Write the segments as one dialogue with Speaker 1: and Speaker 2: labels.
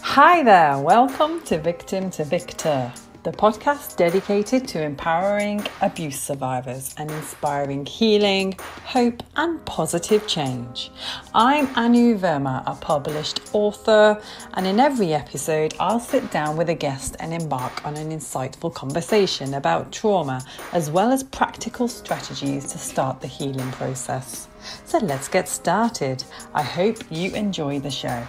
Speaker 1: Hi there, welcome to Victim to Victor, the podcast dedicated to empowering abuse survivors and inspiring healing, hope, and positive change. I'm Verma, a published author, and in every episode, I'll sit down with a guest and embark on an insightful conversation about trauma, as well as practical strategies to start the healing process. So let's get started. I hope you enjoy the show.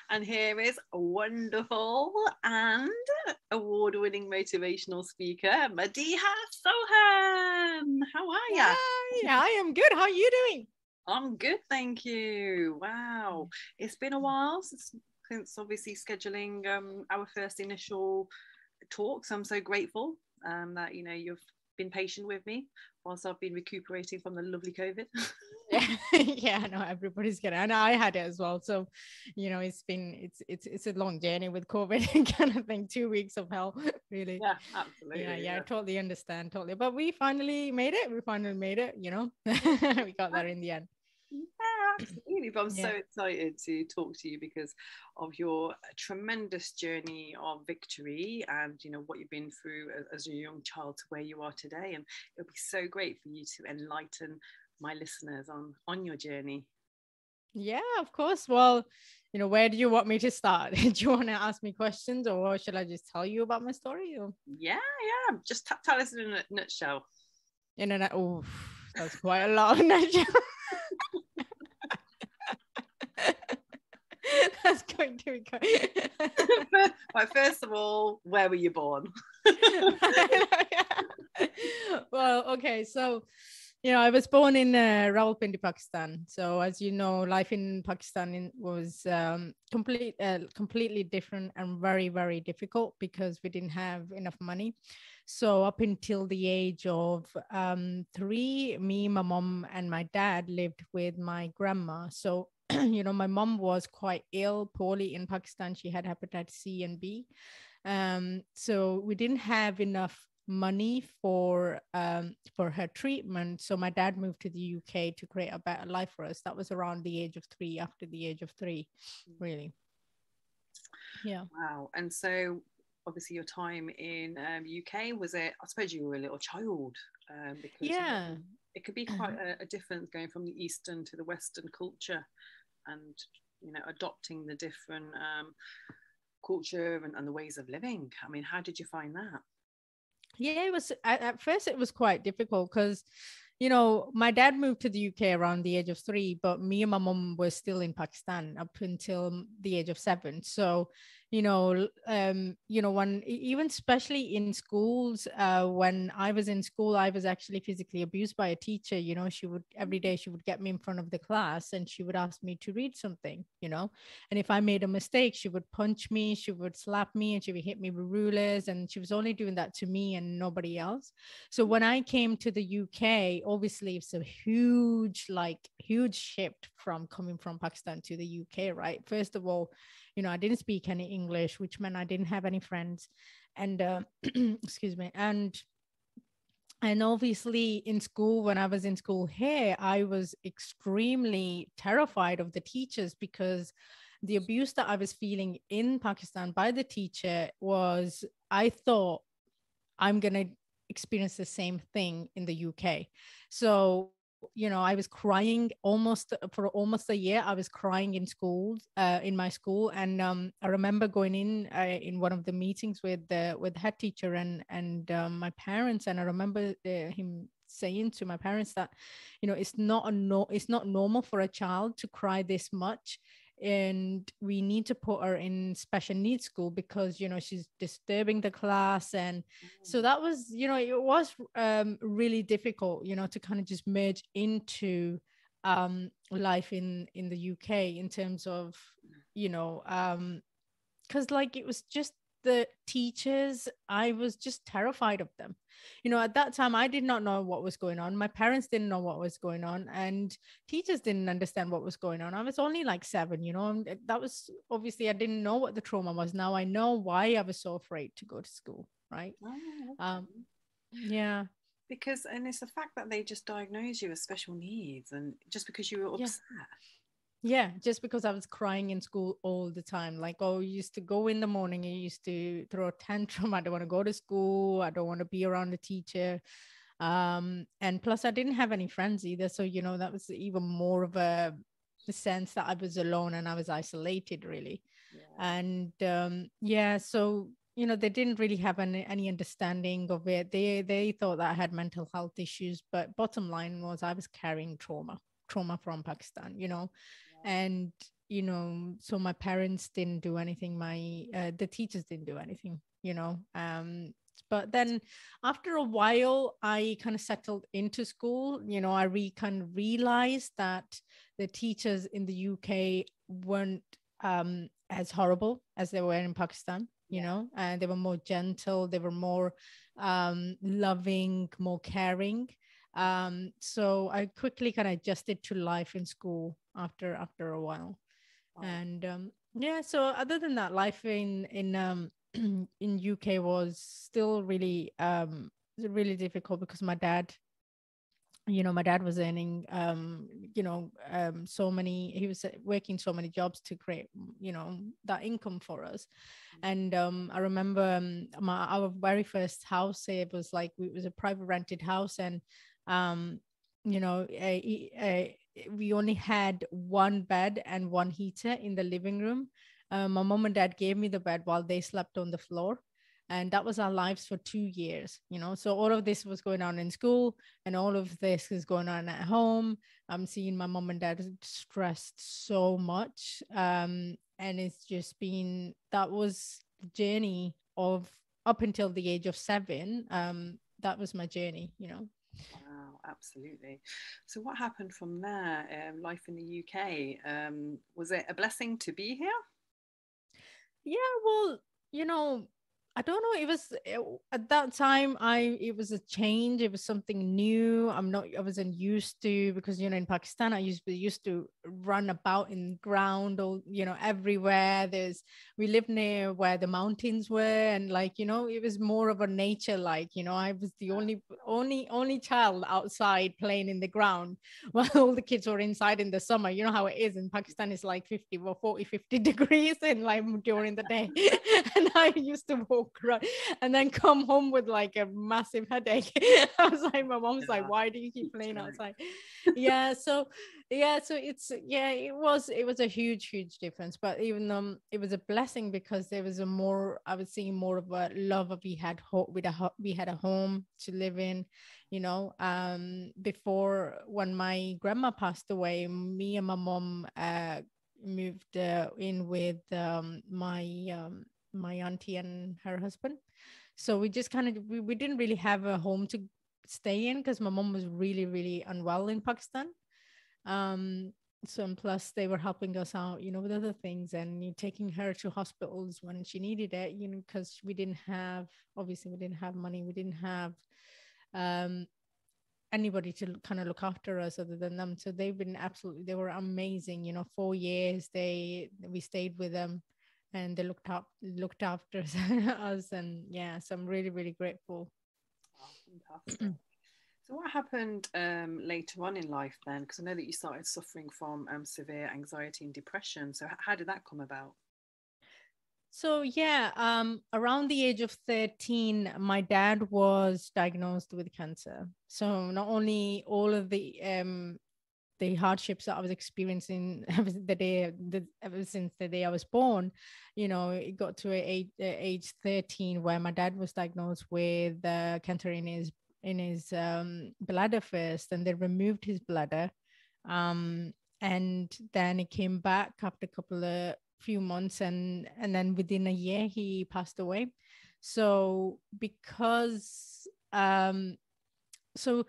Speaker 1: And here is a wonderful and award-winning motivational speaker, Madiha Sosan. How are you?
Speaker 2: Hi, I am good. How are you doing?
Speaker 1: I'm good, thank you. Wow. It's been a while since obviously scheduling our first initial talks. I'm so grateful that, you've been patient with me whilst I've been recuperating from the lovely COVID.
Speaker 2: Yeah, I know everybody's getting, and I had it as well. So, it's a long journey with COVID kind of thing. 2 weeks of hell, really.
Speaker 1: Yeah, absolutely.
Speaker 2: Yeah, I totally understand, totally. But we finally made it. We got there in the end.
Speaker 1: Yeah, absolutely. But I'm so excited to talk to you because of your tremendous journey of victory and what you've been through as a young child to where you are today. And it'll be so great for you to enlighten my listeners on your journey.
Speaker 2: Yeah, of course. Well, where do you want me to start? Do you want to ask me questions, or should I just tell you about my story? Or?
Speaker 1: Yeah. Just tell us in a nutshell.
Speaker 2: Oh, that's quite a lot of nutshell. That's going to be quite...
Speaker 1: Right, first of all, where were you born?
Speaker 2: Well, okay, so I was born in Rawalpindi, Pakistan. So as you know, life in Pakistan was completely different and very, very difficult because we didn't have enough money. So up until the age of 3, me, my mom, and my dad lived with my grandma. So my mom was quite ill, poorly in Pakistan. She had hepatitis C and B. So we didn't have enough money for her treatment. So my dad moved to the UK to create a better life for us. That was around the age of 3, after the age of 3, really. Yeah.
Speaker 1: Wow. And so obviously your time in UK, was it, I suppose you were a little child, because it could be quite a difference going from the Eastern to the Western culture and adopting the different culture and the ways of living. I mean, how did you find that?
Speaker 2: Yeah, it was at first it was quite difficult because my dad moved to the UK around the age of 3, but me and my mom were still in Pakistan up until the age of 7. So when even especially in schools, when I was in school, I was actually physically abused by a teacher. She would every day she would get me in front of the class and she would ask me to read something, and if I made a mistake, she would punch me, she would slap me, and she would hit me with rulers, and she was only doing that to me and nobody else. So when I came to the UK, obviously it's a huge shift from coming from Pakistan to the UK, right? First of all, I didn't speak any English, which meant I didn't have any friends. And excuse me. And obviously in school, when I was in school here, I was extremely terrified of the teachers because the abuse that I was feeling in Pakistan by the teacher was, I thought I'm going to experience the same thing in the UK. So I was crying for almost a year. I was crying in school, in my school. And I remember going in one of the meetings with the head teacher and my parents. And I remember him saying to my parents that, it's not normal for a child to cry this much. And we need to put her in special needs school because she's disturbing the class. And so that was it was really difficult to kind of just merge into life in the UK in terms of because it was just the teachers, I was just terrified of them. You know, at that time, I did not know what was going on. My parents didn't know what was going on, and teachers didn't understand what was going on. I was only like 7, you know, and that was obviously, I didn't know what the trauma was. Now I know why I was so afraid to go to school, right?
Speaker 1: Oh,
Speaker 2: Um,
Speaker 1: okay.
Speaker 2: yeah,
Speaker 1: Because, and it's the fact that they just diagnosed you as special needs, and just because you were
Speaker 2: yeah.
Speaker 1: upset.
Speaker 2: Yeah, just because I was crying in school all the time. Like, oh, you used to go in the morning, you used to throw a tantrum. I don't want to go to school. I don't want to be around the teacher. And plus I didn't have any friends either. So, you know, that was even more of a sense that I was alone and I was isolated, really.
Speaker 1: Yeah.
Speaker 2: And yeah, so you know, they didn't really have any understanding of it. They thought that I had mental health issues, but bottom line was I was carrying trauma from Pakistan, you know. And you know, so my parents didn't do anything, my the teachers didn't do anything, you know. But then after a while I kind of settled into school, you know. I kind of realized that the teachers in the UK weren't as horrible as they were in Pakistan, you
Speaker 1: Yeah.
Speaker 2: know, and they were more gentle, they were more loving, more caring. So I quickly kind of adjusted to life in school after a while.
Speaker 1: Oh,
Speaker 2: And yeah, so other than that, life in in UK was still really difficult because my dad, you know, my dad was earning you know, so many, he was working so many jobs to create, you know, that income for us. And I remember our very first house, it was like, it was a private rented house. And um you know, we only had one bed and one heater in the living room. My mom and dad gave me the bed while they slept on the floor, and that was our lives for 2 years, you know. So all of this was going on in school, and all of this is going on at home. I'm seeing my mom and dad stressed so much. And it's just been, that was the journey of, up until the age of 7. That was my journey, you know.
Speaker 1: wow, absolutely. So, what happened from there? Life in the UK. Was it a blessing to be here?
Speaker 2: Yeah, well, you know, I don't know. At that time, it was a change. It was something new. I wasn't used to, because you know, in Pakistan, I used to run about in ground, or you know, everywhere. We lived near where the mountains were, and like, you know, it was more of a nature. Like, you know, I was the only child outside playing in the ground while all the kids were inside in the summer. You know how it is in Pakistan. It's like 50 or 40, 50 degrees in like during the day. And I used to walk around and then come home with like a massive headache. I was like, my mom's like,
Speaker 1: Yeah,
Speaker 2: why do you keep
Speaker 1: that's
Speaker 2: playing
Speaker 1: right.
Speaker 2: outside? Yeah. So yeah, so it was a huge difference. But even it was a blessing, because there was I was seeing more of a love of, we had a home to live in, you know. Before, when my grandma passed away, me and my mom moved in with my auntie and her husband. So we just kind of, we didn't really have a home to stay in, because my mom was really unwell in Pakistan. um so, and plus they were helping us out, you know, with other things, and taking her to hospitals when she needed it, you know, because obviously we didn't have money, we didn't have um anybody to kind of look after us other than them. So they were amazing, you know. 4 years we stayed with them, and they looked after us. And yeah, so I'm really grateful.
Speaker 1: Oh, fantastic. So, what happened later on in life then? Because I know that you started suffering from severe anxiety and depression. So, how did that come about?
Speaker 2: So yeah, around the age of 13, my dad was diagnosed with cancer. So not only all of the hardships that I was experiencing ever since the day I was born, you know, it got to age 13 where my dad was diagnosed with cancer in his bladder first, and they removed his bladder. Um, and then it came back after a couple of few months, and then within a year he passed away. So because so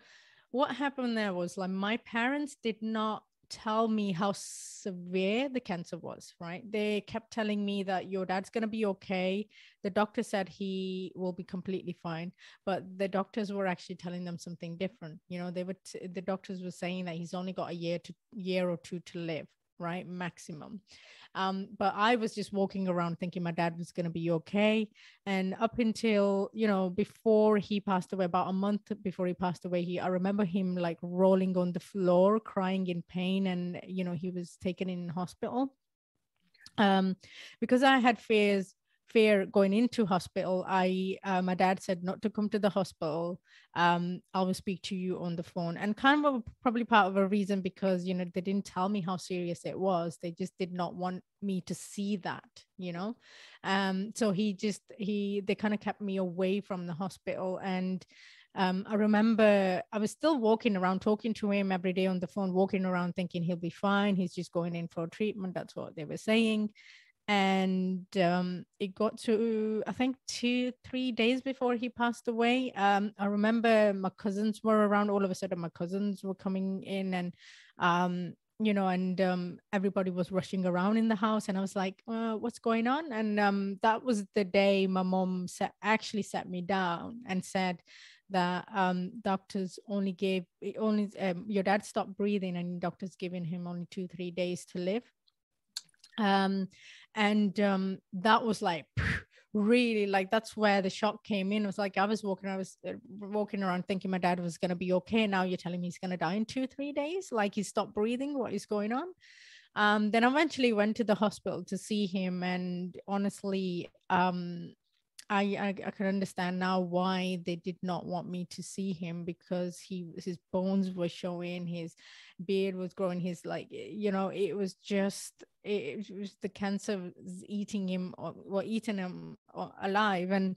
Speaker 2: what happened there was, like, my parents did not tell me how severe the cancer was, right? They kept telling me that your dad's going to be okay. The doctor said he will be completely fine, but the doctors were actually telling them something different. You know, the doctors were saying that he's only got a year or two to live, right? Maximum. But I was just walking around thinking my dad was going to be okay. And up until, you know, before he passed away, about a month before he passed away, I remember him like rolling on the floor, crying in pain. And, you know, he was taken in hospital. Because I had fear going into hospital, my dad said not to come to the hospital. I will speak to you on the phone. And kind of probably part of a reason, because, you know, they didn't tell me how serious it was. They just did not want me to see that, you know. So they kind of kept me away from the hospital. And I remember I was still walking around, talking to him every day on the phone, walking around thinking he'll be fine. He's just going in for treatment. That's what they were saying. And it got to, I think, 2-3 days before he passed away. I remember my cousins were around. All of a sudden, my cousins were coming in, and you know, and everybody was rushing around in the house, and I was like, what's going on? And that was the day my mom actually sat me down and said that doctors your dad stopped breathing, and doctors giving him only 2-3 days to live. And that was like really, like, that's where the shock came in. It was like I was walking around thinking my dad was going to be okay. Now you're telling me he's going to die in 2-3 days, like he stopped breathing. What is going on? Then eventually went to the hospital to see him, and honestly, I can understand now why they did not want me to see him, because his bones were showing, his beard was growing, his, like, you know, it was the cancer eating him, or eating him alive. And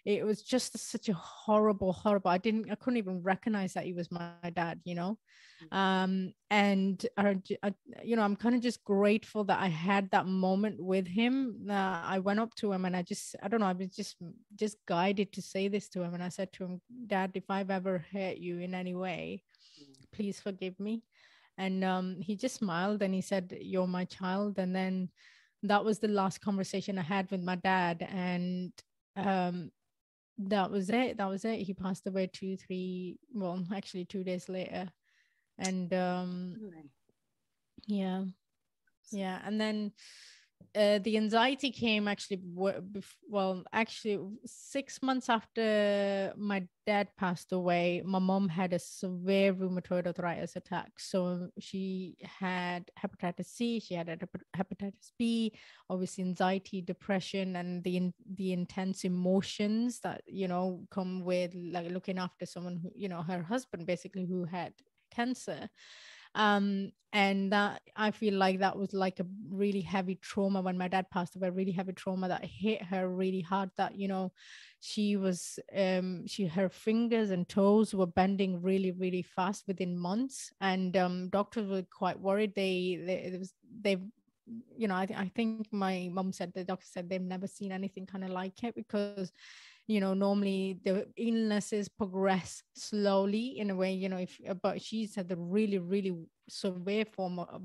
Speaker 2: it was just such a horrible I couldn't even recognize that he was my dad, you know. And you know, I'm kind of just grateful that I had that moment with him. I went up to him, and I don't know, I was just guided to say this to him. And I said to him, Dad, if I've ever hurt you in any way, please forgive me. And he just smiled, and he said, you're my child. And then that was the last conversation I had with my dad. And that was it. He passed away 2 days later. And yeah. And then the anxiety came actually 6 months after my dad passed away. My mom had a severe rheumatoid arthritis attack, so she had hepatitis C, she had hepatitis B, obviously anxiety, depression, and the intense emotions that, you know, come with like looking after someone who, you know, her husband basically, who had cancer. And that, I feel like that was like a really heavy trauma when my dad passed away, really heavy trauma that hit her really hard, that, you know, her fingers and toes were bending really, really fast within months. And doctors were quite worried. They you know, I think my mom said, the doctor said they've never seen anything kind of like it, because, you know, normally the illnesses progress slowly in a way, you know, but she's had the really, really severe form of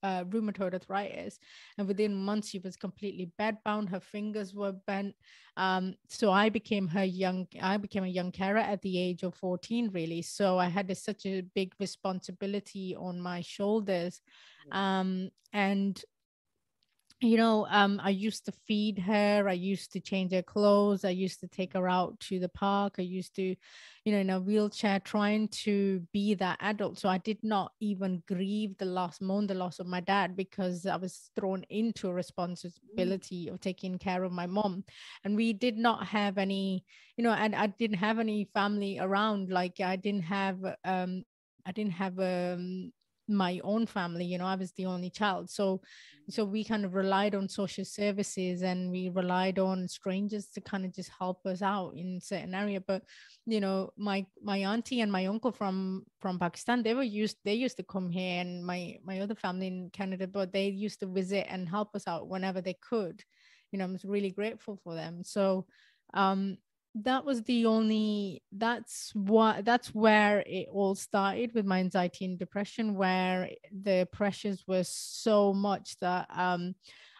Speaker 2: rheumatoid arthritis, and within months she was completely bedbound, her fingers were bent. So I became a young carer at the age of 14, really. So I had such a big responsibility on my shoulders. And you know, I used to feed her, I used to change her clothes, I used to take her out to the park, I used to, you know, in a wheelchair, trying to be that adult. So I did not even grieve the loss of my dad, because I was thrown into a responsibility of taking care of my mom. And we did not have any, you know, and I didn't have any family around. Like I didn't have my own family, you know, I was the only child. So we kind of relied on social services, and we relied on strangers to kind of just help us out in certain area. But, you know, my auntie and my uncle from Pakistan, they used to come here, and my other family in Canada, but they used to visit and help us out whenever they could. You know, I was really grateful for them. So that was the only, that's where it all started with my anxiety and depression, where the pressures were so much that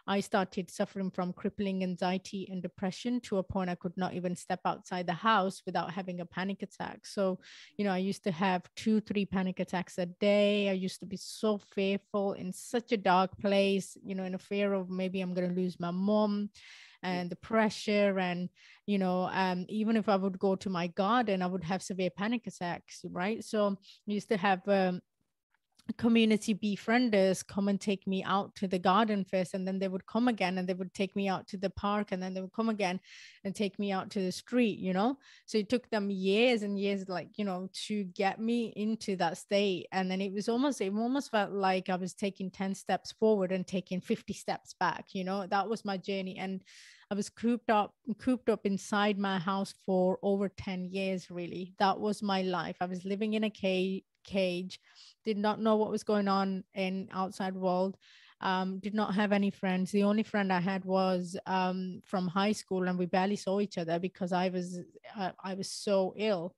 Speaker 2: I started suffering from crippling anxiety and depression to a point I could not even step outside the house without having a panic attack. So, I used to have 2-3 panic attacks a day. I used to be so fearful, in such a dark place, in a fear of maybe I'm going to lose my mom, and the pressure. And even if I would go to my garden, I would have severe panic attacks, right? So I used to have community befrienders come and take me out to the garden first, and then they would come again and they would take me out to the park, and then they would come again and take me out to the street. So it took them years and years, to get me into that state. And then it almost felt like I was taking 10 steps forward and taking 50 steps back. That was my journey. And I was cooped up inside my house for over 10 years. Really, that was my life. I was living in a cage, did not know what was going on in outside world, did not have any friends. The only friend I had was from high school, and we barely saw each other because I was so ill.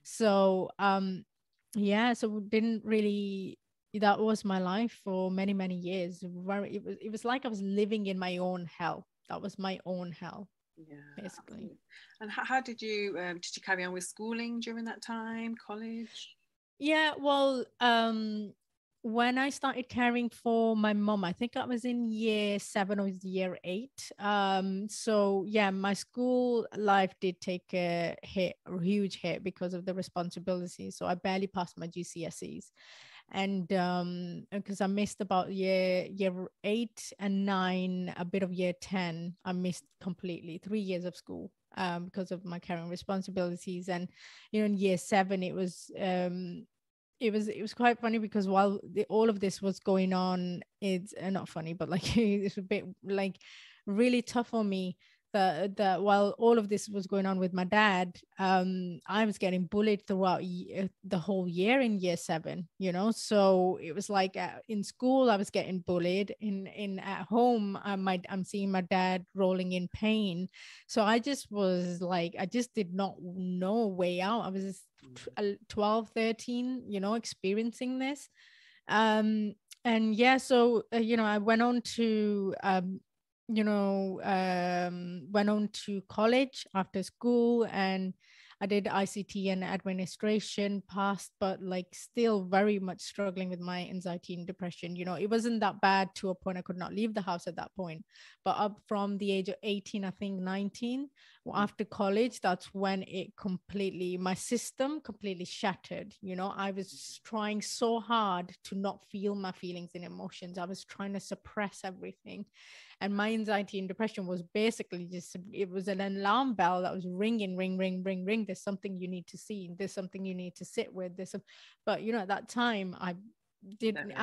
Speaker 2: So so didn't really, that was my life for many, many years. It was like I was living in my own hell. That was my own hell. Yeah, basically.
Speaker 1: Absolutely. And how did you carry on with schooling during that time, college?
Speaker 2: Yeah, well, when I started caring for my mom, I think I was in year 7 or year 8. So yeah, my school life did take a huge hit because of the responsibility. So I barely passed my GCSEs. And because I missed about year 8 and 9, a bit of year 10, I missed completely 3 years of school because of my caring responsibilities. And in year 7, it was quite funny because while all of this was going on, it's not funny, but like it's a bit like really tough on me that while all of this was going on with my dad, I was getting bullied throughout the whole year in year 7. So it was like in school I was getting bullied, in at home I'm seeing my dad rolling in pain. So I just was like, I just did not know a way out. I was 12, 13, experiencing this. And yeah, so I went on to went on to college after school, and I did ICT and administration, passed, but like still very much struggling with my anxiety and depression. It wasn't that bad to a point I could not leave the house at that point. But up from the age of 18, I think 19, after college, that's when my system completely shattered. I was trying so hard to not feel my feelings and emotions. I was trying to suppress everything. And my anxiety and depression was basically it was an alarm bell that was ringing, ring, ring, ring, ring. There's something you need to see. There's something you need to sit with. But at that time, I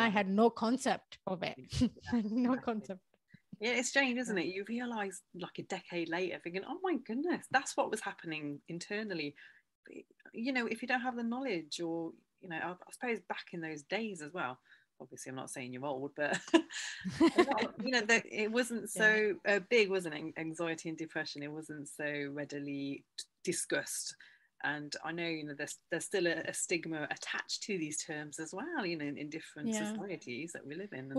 Speaker 2: had no concept of it. No concept.
Speaker 1: Yeah, it's strange, isn't it? You realize like a decade later, thinking, "Oh my goodness, that's what was happening internally." If you don't have the knowledge, or I suppose back in those days as well. Obviously, I'm not saying you're old, but that it wasn't so big, wasn't it? Anxiety and depression. It wasn't so readily discussed. And I know, there's still a stigma attached to these terms as well, in different societies that we live in.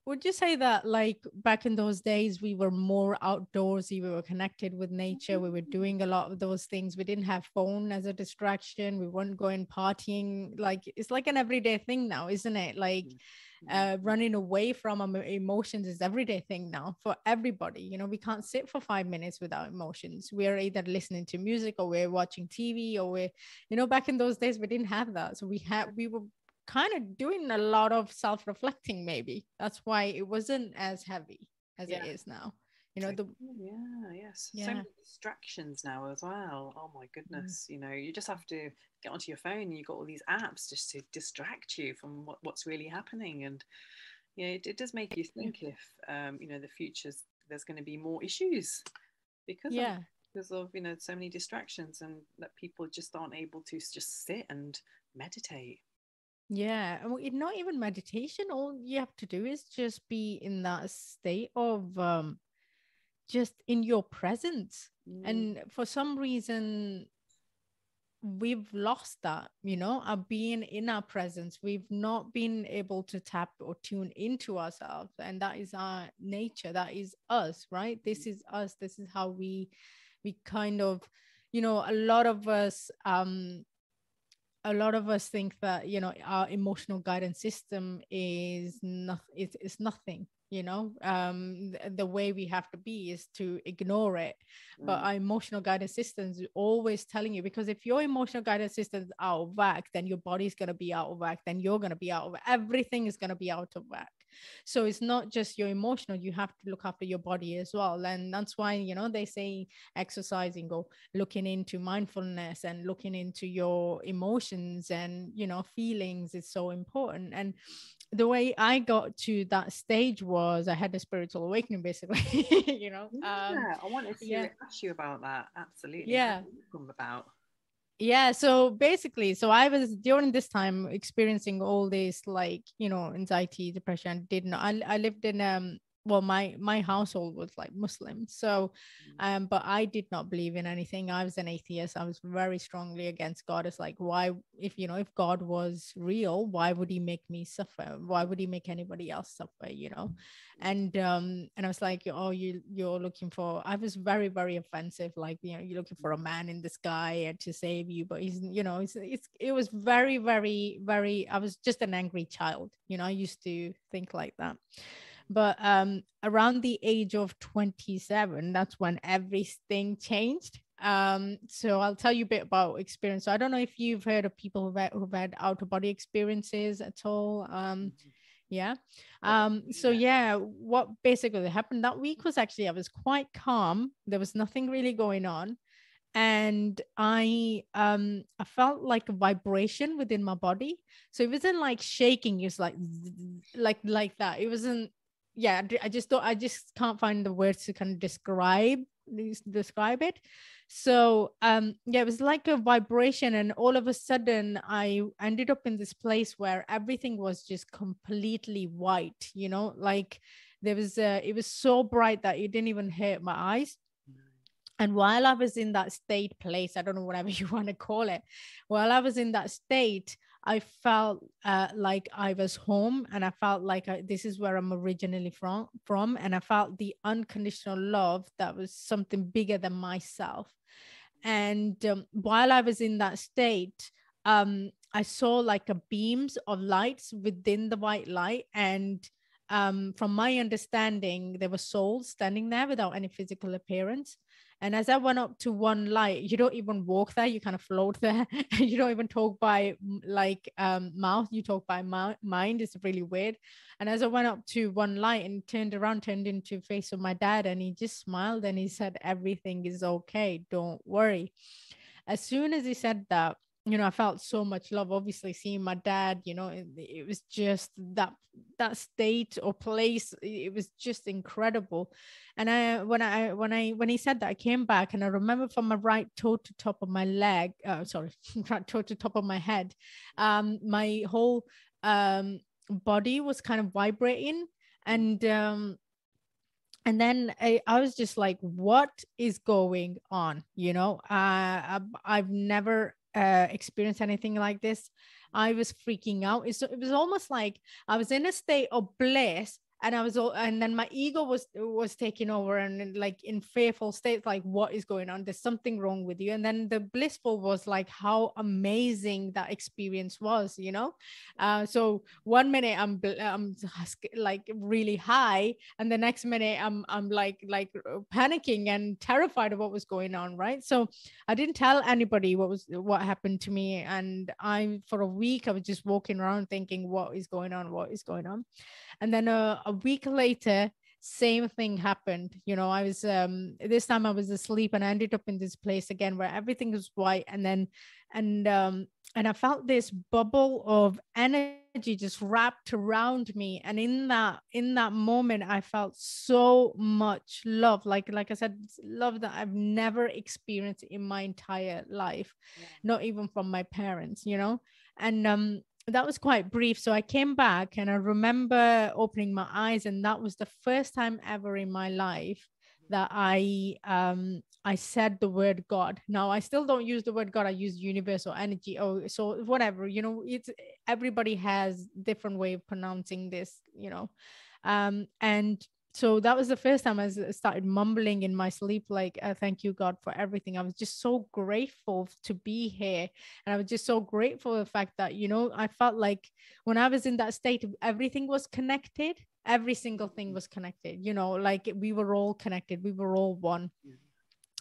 Speaker 2: Would you say that like back in those days, we were more outdoorsy, we were connected with nature, we were doing a lot of those things, we didn't have phone as a distraction, we weren't going partying, like it's like an everyday thing now, isn't it? Like running away from emotions is everyday thing now for everybody. We can't sit for 5 minutes without emotions. We're either listening to music or we're watching TV, or we're back in those days we didn't have that. So we were kind of doing a lot of self-reflecting. Maybe that's why it wasn't as heavy as it is now.
Speaker 1: Yes, so many distractions now as well. Oh my goodness. You just have to get onto your phone and you've got all these apps just to distract you from what's really happening. And it does make you think if the future's, there's going to be more issues because of so many distractions, and that people just aren't able to just sit and meditate.
Speaker 2: Yeah, and it's not even meditation. All you have to do is just be in that state of just in your presence. And for some reason, we've lost that, of being in our presence. We've not been able to tap or tune into ourselves. And that is our nature. That is us, right? This is us. This is how we kind of, a lot of us, think that, our emotional guidance system is nothing. The way we have to be is to ignore it. But our emotional guidance system is always telling you, because if your emotional guidance system is out of whack, then your body's going to be out of whack, then you're going to be out of whack. Everything is going to be out of whack. So it's not just your emotional, you have to look after your body as well. And that's why, they say exercising or looking into mindfulness and looking into your emotions and, feelings is so important. And the way I got to that stage was I had a spiritual awakening, basically.
Speaker 1: I wanted to ask you about that. Absolutely.
Speaker 2: Yeah.
Speaker 1: How did it come about?
Speaker 2: Yeah. So basically, I was during this time experiencing all this, anxiety, depression. I lived in, well, my household was like Muslim. So, but I did not believe in anything. I was an atheist. I was very strongly against God. It's like, why, if God was real, why would he make me suffer? Why would he make anybody else suffer? And I was like, oh, you're looking for, I was very, very offensive. Like, you're looking for a man in the sky to save you, but he's, it was very, very, very, I was just an angry child. I used to think like that. But around the age of 27, that's when everything changed. So I'll tell you a bit about experience. So I don't know if you've heard of people who've had out of body experiences at all. Yeah. So yeah, what basically happened that week was actually I was quite calm. There was nothing really going on. And I felt like a vibration within my body. So it wasn't like shaking, it was like that. It wasn't, yeah, I just can't find the words to kind of describe it. So yeah, it was like a vibration, and all of a sudden I ended up in this place where everything was just completely white, like there was it was so bright that it didn't even hurt my eyes. And while I was in that state place, I don't know, whatever you want to call it, while I was in that state, I felt like I was home, and I felt like this is where I'm originally from. And I felt the unconditional love that was something bigger than myself. And while I was in that state, I saw like a beams of lights within the white light. And from my understanding, there were souls standing there without any physical appearance. And as I went up to one light, you don't even walk there, you kind of float there. You don't even talk by mouth, you talk by mind. It's really weird. And as I went up to one light and turned into the face of my dad, and he just smiled and he said, "Everything is okay, don't worry." As soon as he said that, I felt so much love. Obviously, seeing my dad, it was just that state or place. It was just incredible. And when he said that, I came back, and I remember from my right toe to top of my leg, right toe to top of my head, my whole body was kind of vibrating, and then I was just like, what is going on? I've never experienced anything like this. I was freaking out. It was almost like I was in a state of bliss, and then my ego was taking over, and like in fearful states, like, what is going on? There's something wrong with you. And then the blissful was like how amazing that experience was. So one minute I'm like really high, and the next minute I'm like panicking and terrified of what was going on, right? So I didn't tell anybody what happened to me, and for a week I was just walking around thinking, what is going on? And then a week later, same thing happened. I was this time I was asleep, and I ended up in this place again where everything was white. And I felt this bubble of energy just wrapped around me. And in that moment, I felt so much love. Like I said, love that I've never experienced in my entire life, not even from my parents, and that was quite brief. So I came back, and I remember opening my eyes, and that was the first time ever in my life that I said the word God. Now I still don't use the word God. I use universe or energy or so whatever, it's everybody has different way of pronouncing this, and so that was the first time I started mumbling in my sleep, like, thank you, God, for everything. I was just so grateful to be here. And I was just so grateful for the fact that, I felt like when I was in that state, everything was connected. Every single thing was connected, like we were all connected. We were all one.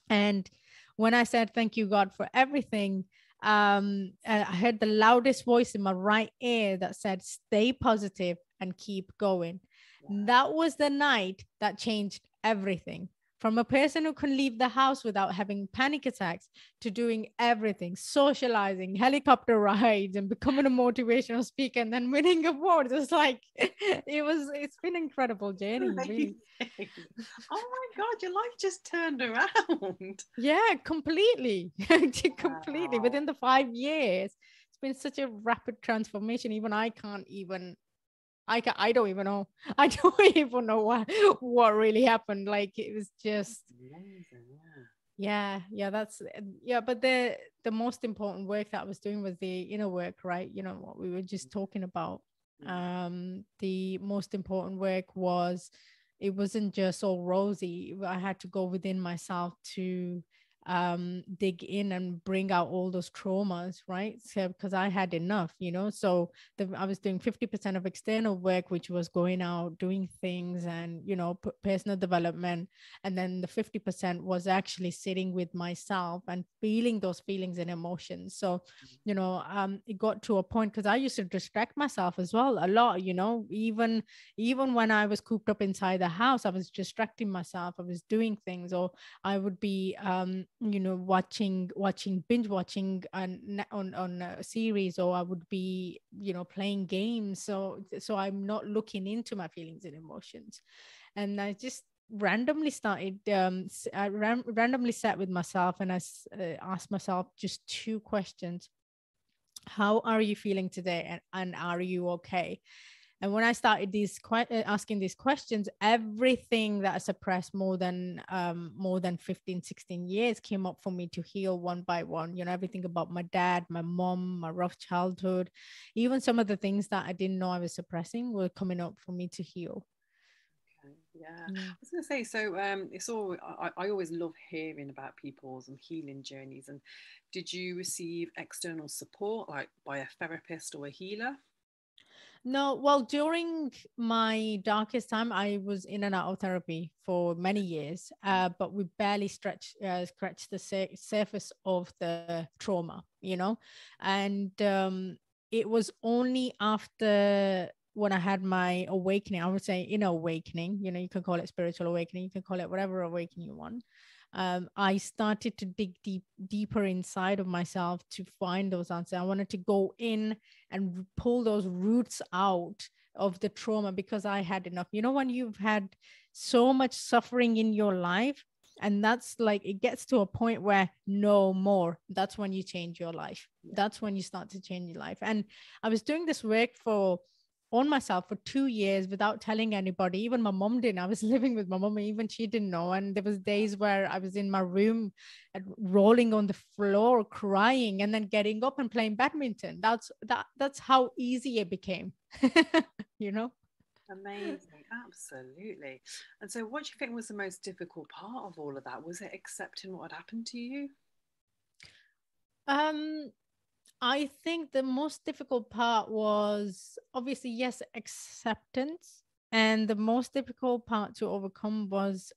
Speaker 2: And when I said, thank you, God, for everything, I heard the loudest voice in my right ear that said, stay positive and keep going. Wow. That was the night that changed everything. From a person who can leave the house without having panic attacks to doing everything, socializing, helicopter rides, and becoming a motivational speaker and then winning awards. It's like, it's been an incredible journey, really.
Speaker 1: Oh my God, your life just turned around.
Speaker 2: Yeah, completely. Completely. Within the 5 years, it's been such a rapid transformation. Even I don't even know. I don't even know what really happened. Like, it was just amazing. Yeah. But the most important work that I was doing was the inner work, right? What we were just talking about. The most important work was, it wasn't just all rosy. I had to go within myself to dig in and bring out all those traumas, right? So because I had enough, so I was doing 50% of external work, which was going out, doing things, and personal development, and then the 50% was actually sitting with myself and feeling those feelings and emotions. So it got to a point, because I used to distract myself as well a lot, even when I was cooped up inside the house, I was distracting myself. I was doing things, or I would be watching binge watching on a series, or I would be playing games, so I'm not looking into my feelings and emotions. And I just randomly started I randomly sat with myself, and I asked myself just 2 questions. How are you feeling today, and are you okay? And when I started asking these questions, everything that I suppressed more than 15, 16 years came up for me to heal one by one. Everything about my dad, my mom, my rough childhood, even some of the things that I didn't know I was suppressing were coming up for me to heal.
Speaker 1: Yeah. I was going to say, so it's all, I always love hearing about people's healing journeys. And did you receive external support, like by a therapist or a healer?
Speaker 2: No, well, during my darkest time, I was in and out of therapy for many years, but we barely scratched the surface of the trauma, and it was only after when I had my awakening, I would say inner awakening, you can call it spiritual awakening, you can call it whatever awakening you want. I started to dig deeper inside of myself to find those answers. I wanted to go in and pull those roots out of the trauma, because I had enough. When you've had so much suffering in your life, and that's like, it gets to a point where no more, that's when you change your life. That's when you start to change your life. And I was doing this work on myself for 2 years without telling anybody. Even my mom didn't. I was living with my mom, and even she didn't know. And there was days where I was in my room and rolling on the floor crying, and then getting up and playing badminton. That's how easy it became.
Speaker 1: Amazing, absolutely. And so what do you think was the most difficult part of all of that? Was it accepting what had happened to you?
Speaker 2: I think the most difficult part was, obviously, yes, acceptance. And the most difficult part to overcome was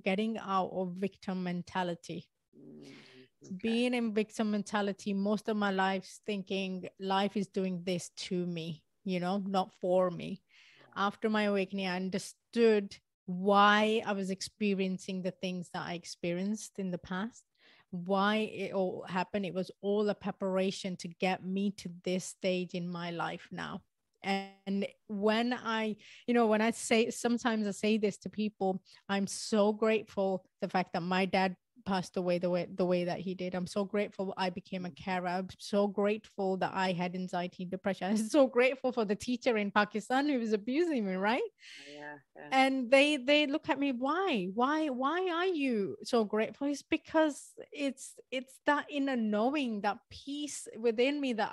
Speaker 2: getting out of victim mentality. Okay. Being in victim mentality most of my life, thinking life is doing this to me, not for me. Yeah. After my awakening, I understood why I was experiencing the things that I experienced in the past, why it all happened. It was all a preparation to get me to this stage in my life now. And when when I say, sometimes I say this to people, I'm so grateful the fact that my dad passed away the way that he did. I'm so grateful I became a carer. I'm so grateful that I had anxiety and depression. I'm so grateful for the teacher in Pakistan who was abusing me, right?
Speaker 1: Yeah, yeah.
Speaker 2: And they look at me, why are you so grateful? It's because it's that inner knowing, that peace within me that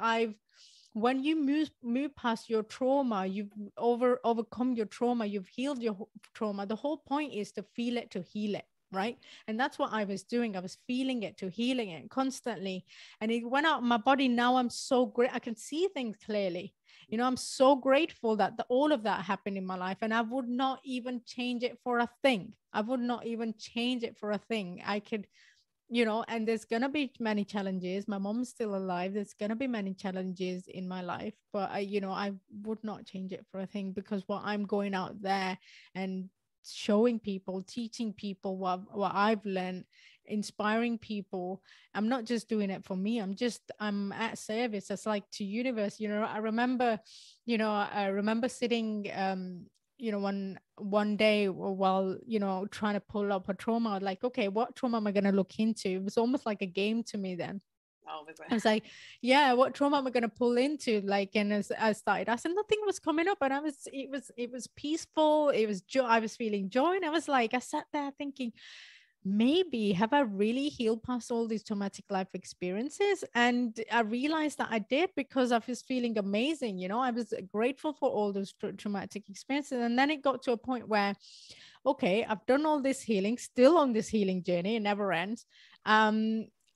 Speaker 2: when you move past your trauma, you've overcome your trauma, you've healed your trauma. The whole point is to feel it, to heal it, right? And that's what I was doing. I was feeling it, to healing it constantly, and it went out my body. Now I'm so great, I can see things clearly. I'm so grateful that all of that happened in my life, and I would not even change it for a thing. I would not even change it for a thing. I could, and there's going to be many challenges. My mom's still alive. There's going to be many challenges in my life, but I would not change it for a thing, because what I'm going out there and showing people, teaching people what I've learned, inspiring people. I'm not just doing it for me. I'm at service. It's like to universe. I remember sitting, one day while trying to pull up a trauma, like, okay, what trauma am I going to look into? It was almost like a game to me then. I was like, yeah, what trauma am I going to pull into? Like, and as I started asking, nothing was coming up, and it was peaceful. It was joy. I was feeling joy, and I sat there thinking, maybe have I really healed past all these traumatic life experiences? And I realized that I did, because I was feeling amazing. I was grateful for all those traumatic experiences. And then it got to a point where, okay, I've done all this healing, still on this healing journey, it never ends.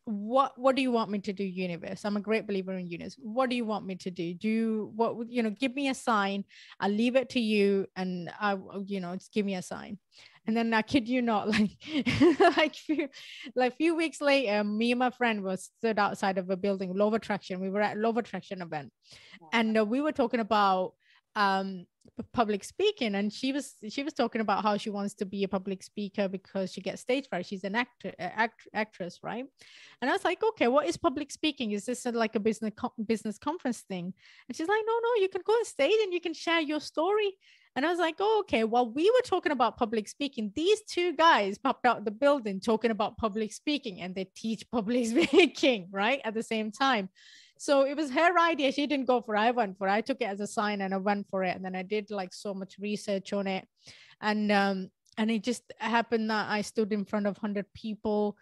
Speaker 2: What do you want me to do, universe? I'm a great believer in universe. What do you want me to do? Give me a sign. I'll leave it to you, and just give me a sign. And then I kid you not, few weeks later, me and my friend was stood outside of a building, Law of Attraction. We were at a Law of Attraction event, and we were talking about public speaking, and she was talking about how she wants to be a public speaker because she gets stage fright. She's an actress, right? And I was like, okay, what is public speaking? Is this like a business conference thing? And she's like, no, you can go on stage and you can share your story. And I was like, oh, okay. While we were talking about public speaking, these two guys popped out the building talking about public speaking, and they teach public speaking, right, at the same time. So it was her idea. She didn't go for it. I went for it. I took it as a sign and I went for it. And then I did like so much research on it. And it just happened that I stood in front of 100 people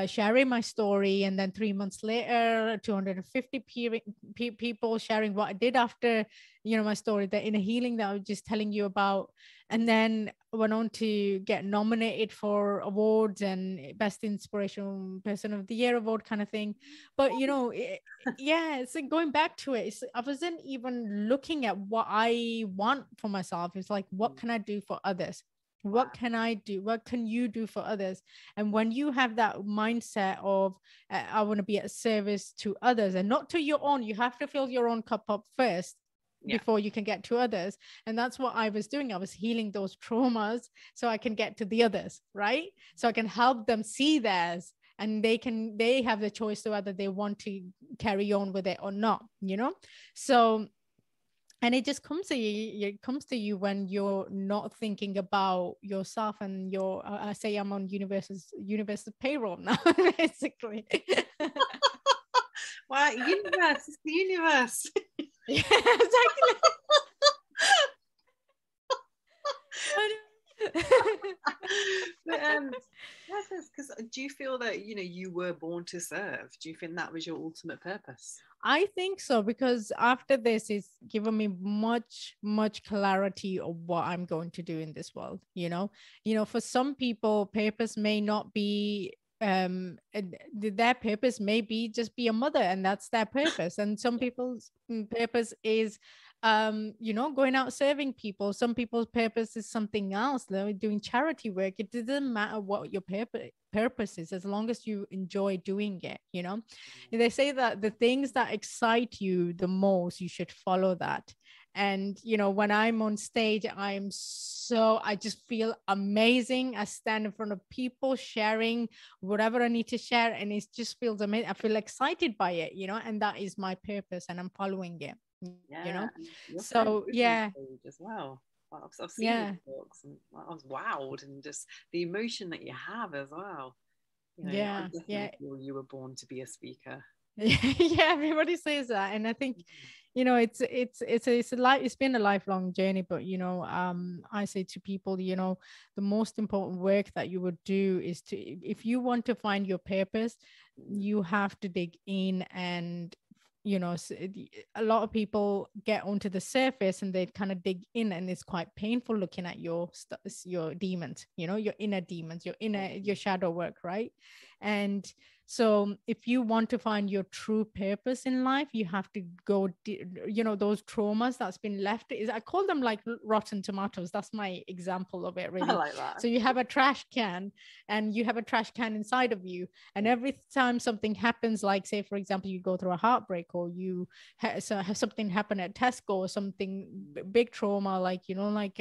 Speaker 2: sharing my story. And then 3 months later, 250 people sharing what I did after, my story, the inner healing that I was just telling you about. And then went on to get nominated for awards and Best Inspirational Person of the Year award kind of thing. But, it's like going back to it. I wasn't even looking at what I want for myself. It's like, what can I do for others? What can I do? What can you do for others? And when you have that mindset of, I want to be at service to others and not to your own, you have to fill your own cup up first before you can get to others. And that's what I was doing. I was healing those traumas so I can get to the others, right? So I can help them see theirs, and they have the choice to whether they want to carry on with it or not, So, and it just comes to you. It comes to you when you're not thinking about yourself and your. I say I'm on universe's payroll now, basically.
Speaker 1: Wow, universe, it's the universe.
Speaker 2: Yeah, exactly.
Speaker 1: Because do you feel that you were born to serve? Do you think that was your ultimate purpose?
Speaker 2: I think so, because after this, it's given me much clarity of what I'm going to do in this world. For some people, purpose may not be their purpose may be just be a mother, and that's their purpose. And some people's purpose is going out serving people. Some people's purpose is something else. They're doing charity work. It doesn't matter what your purpose is, as long as you enjoy doing it. They say that the things that excite you the most, you should follow that. And when I'm on stage, I just feel amazing. I stand in front of people sharing whatever I need to share, and it just feels amazing. I feel excited by it, and that is my purpose, and I'm following it. So
Speaker 1: as well. I've seen the books, and I was wowed, and just the emotion that you have as well. You know, I definitely feel you were born to be a speaker.
Speaker 2: Yeah, everybody says that, and I think, you know, it's been a lifelong journey. But you know, I say to people, you know, the most important work that you would do is to, if you want to find your purpose, you have to dig in. And you know, a lot of people get onto the surface and they kind of dig in, and it's quite painful looking at your demons, you know, your inner demons, your shadow work, right? And so if you want to find your true purpose in life, you have to go, you know, those traumas that's been left, I call them like rotten tomatoes. That's my example of it, really.
Speaker 1: I like that.
Speaker 2: So you have a trash can, and you have a trash can inside of you. And every time something happens, like say, for example, you go through a heartbreak, or you have something happen at Tesco, or something big trauma, like, you know, like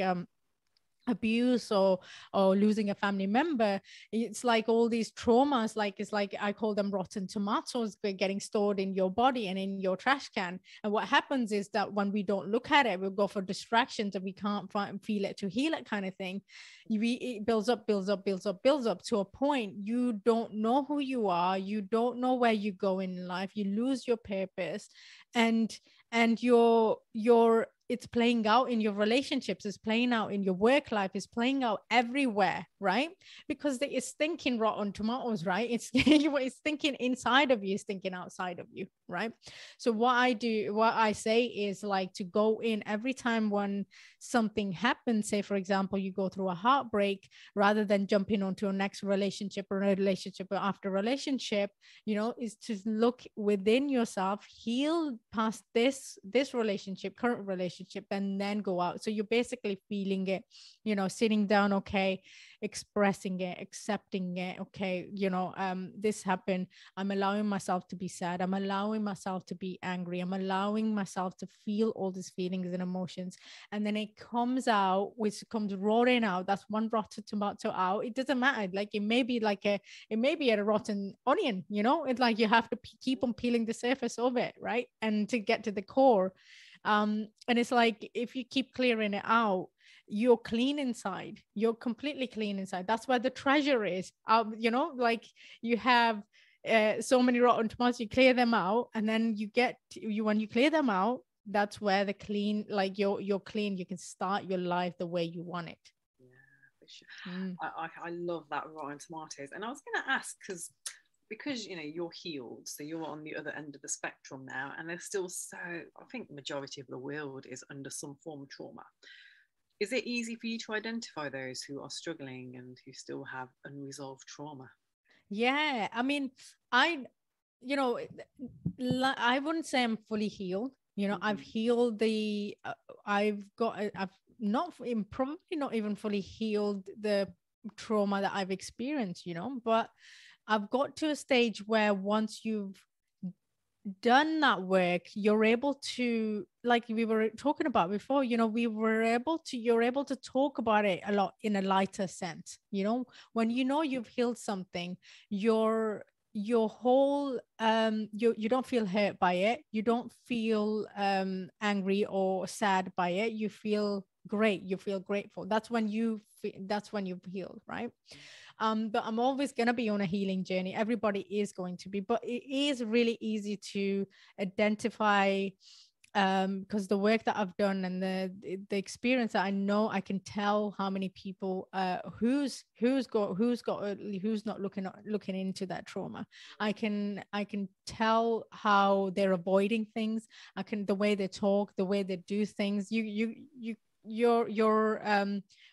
Speaker 2: abuse or losing a family member. It's like all these traumas, like it's like I call them rotten tomatoes, getting stored in your body and in your trash can. And what happens is that when we don't look at it, we'll go for distractions, and we can't feel it to heal it, kind of thing. It builds up to a point you don't know who you are, you don't know where you go in life, you lose your purpose. And your it's playing out in your relationships, it's playing out in your work life, it's playing out everywhere, right? Because it's thinking rotten tomatoes, right? It's thinking inside of you, it's thinking outside of you, right? So what I say is like to go in every time when something happens. Say, for example, you go through a heartbreak, rather than jumping onto a next relationship or a relationship or after relationship, you know, is to look within yourself, heal past this relationship, current relationship, and then go out. So you're basically feeling it, you know, sitting down, okay, expressing it, accepting it, okay, you know, this happened, I'm allowing myself to be sad, I'm allowing myself to be angry, I'm allowing myself to feel all these feelings and emotions. And then it comes out, which comes roaring out. That's one rotten tomato out. It doesn't matter, like it may be a rotten onion, you know. It's like you have to keep on peeling the surface of it, right? And to get to the core. And it's like if you keep clearing it out, you're clean inside, you're completely clean inside. That's where the treasure is. You know, like you have so many rotten tomatoes, you clear them out, and then when you clear them out, that's where the clean, like you're clean, you can start your life the way you want it.
Speaker 1: Yeah, for sure. I love that rotten tomatoes. And I was going to ask, because you know you're healed, so you're on the other end of the spectrum now, and there's still, so I think the majority of the world is under some form of trauma. Is it easy for you to identify those who are struggling and who still have unresolved trauma?
Speaker 2: Yeah, I mean, I you know, I wouldn't say I'm fully healed. You know, I've healed I've not probably not even fully healed the trauma that I've experienced, you know, but I've got to a stage where once you've done that work, you're able to, like we were talking about before, you know, you're able to talk about it a lot in a lighter sense. You know, when you know you've healed something, your whole you don't feel hurt by it, you don't feel angry or sad by it, you feel great, you feel grateful. That's when you've healed, right? But I'm always going to be on a healing journey, everybody is going to be, but it is really easy to identify, because the work that I've done and the experience that I know, I can tell how many people who's not looking into that trauma. I can tell how they're avoiding things. The way they talk, the way they do things, you're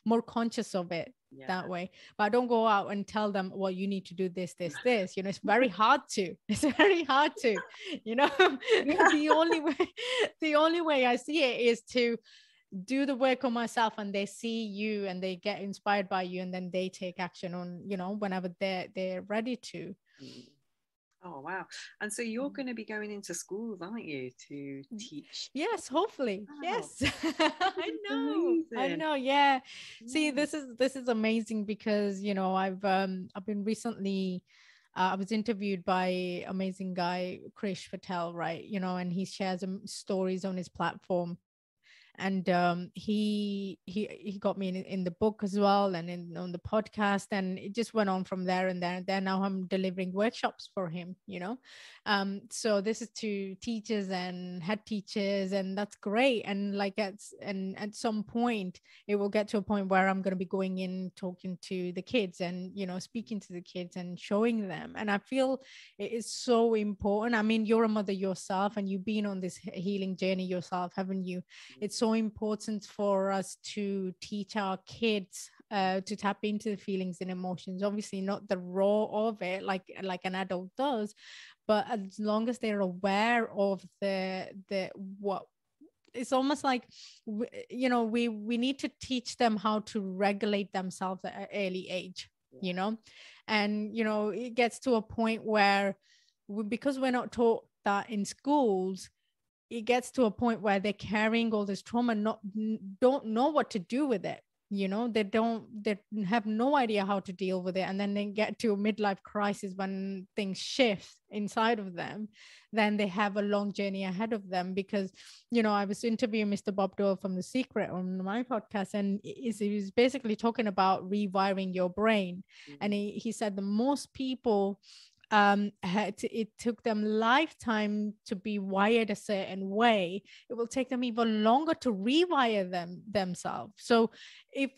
Speaker 2: more conscious of it. Yeah. That way. But I don't go out and tell them, well, you need to do this, you know. It's very hard to you know. Yeah. the only way I see it is to do the work on myself, and they see you and they get inspired by you, and then they take action on, you know, whenever they're ready to.
Speaker 1: Oh, wow. And so you're going to be going into schools, aren't you, to teach?
Speaker 2: Yes, hopefully. Wow. Yes. I know. Yeah. See, this is amazing, because, you know, I've been recently, I was interviewed by amazing guy, Krish Patel, right? You know, and he shares stories on his platform. And he got me in the book as well, and on the podcast, and it just went on from there. And then now I'm delivering workshops for him, so this is to teachers and head teachers, and that's great. And like at some point it will get to a point where I'm going to be going in, talking to the kids, and speaking to the kids and showing them. And I feel it is so important. I mean, you're a mother yourself, and you've been on this healing journey yourself, haven't you? It's so important for us to teach our kids to tap into the feelings and emotions. Obviously not the raw of it like an adult does, but as long as they're aware of the what, it's almost like we need to teach them how to regulate themselves at an early age. And it gets to a point where because we're not taught that in schools, it gets to a point where they're carrying all this trauma and don't know what to do with it. They have no idea how to deal with it. And then they get to a midlife crisis when things shift inside of them. Then they have a long journey ahead of them. Because, I was interviewing Mr. Bob Doyle from The Secret on my podcast, and he was basically talking about rewiring your brain. And he said the most people, it took them lifetime to be wired a certain way. It will take them even longer to rewire themselves. So if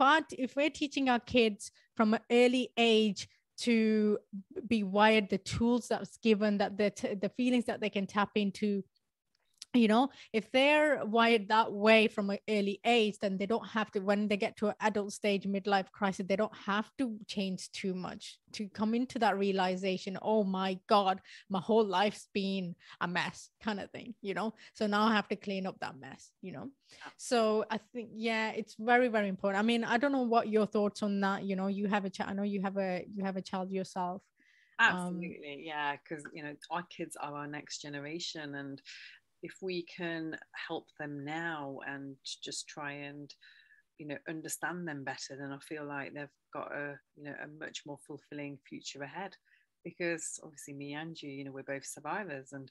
Speaker 2: we're teaching our kids from an early age to be wired, the tools that's given, that the feelings that they can tap into, if they're wired that way from an early age, then they don't have to, when they get to an adult stage, midlife crisis, they don't have to change too much to come into that realization, oh my God, my whole life's been a mess kind of thing, so now I have to clean up that mess. So I think, it's very, very important. I mean, I don't know what your thoughts on that. You have a child. I know you have a child yourself.
Speaker 1: Absolutely. Because our kids are our next generation, and if we can help them now and just try and understand them better, then I feel like they've got a much more fulfilling future ahead. Because obviously me and you, we're both survivors, and